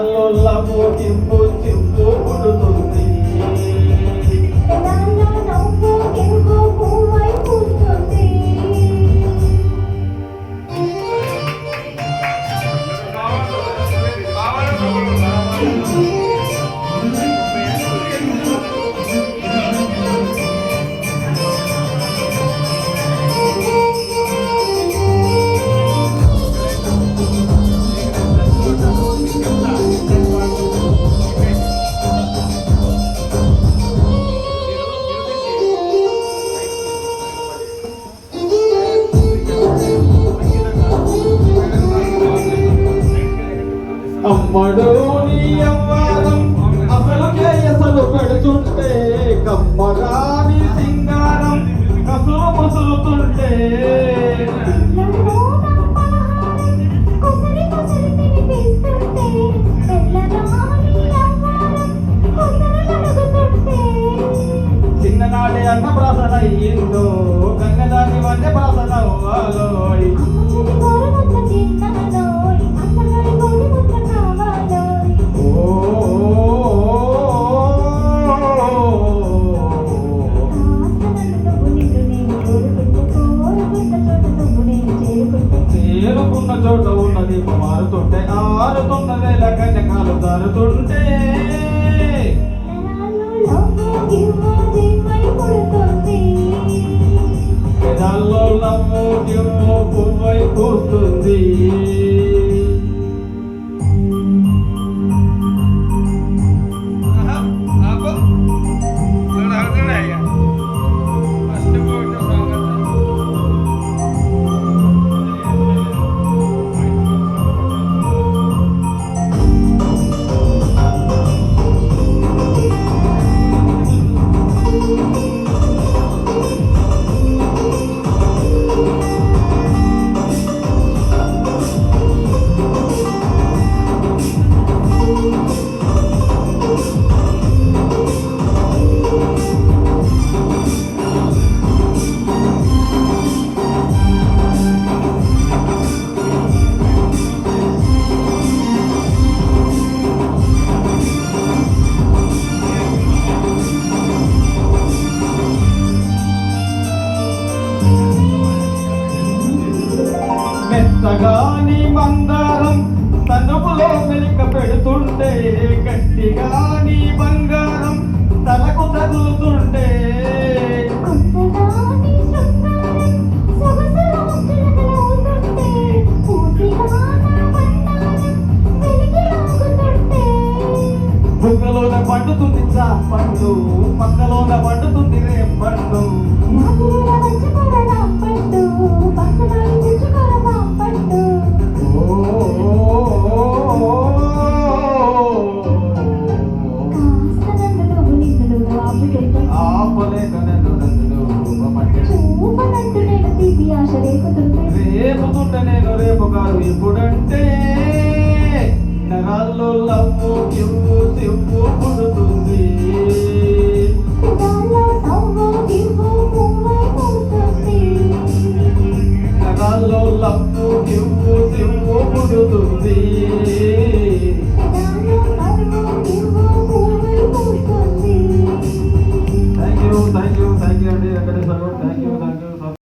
పెదాల్లో love కింపు చింపు పుడుతుంది. అమ్మడోని అవ్వారం అసలు కేయసలు పెడుతుంటే కమ్మగాని సింగారం కసులు ముసులుతుంటే చిన్ననాటి అన్న ప్రాసన అయ్యిందో గంగదాని వన్య ప్రాసన అవ్వాలోయ్. చేరుకున్న చోట ఉన్నది మారుతుంటే ఆరుతున్న వేళ కన్యకాలు దారుతుంటే పెదాల్లో నమ్ము గిమ్ము పువ్వై పూస్తుంది. మెత్తగాని బంగారం తనుపులో మెలిక పెడుతుంటే గట్టిగాని బంగారం తలకు తగులుతుంటే బుగ్గలోన పండుతుంది చాపండు పక్కలోన పండుతుంది రేపండు. రేపుతుంటే నేను రేపు కాదు ఇప్పుడంటే నరాల్లో లవ్వు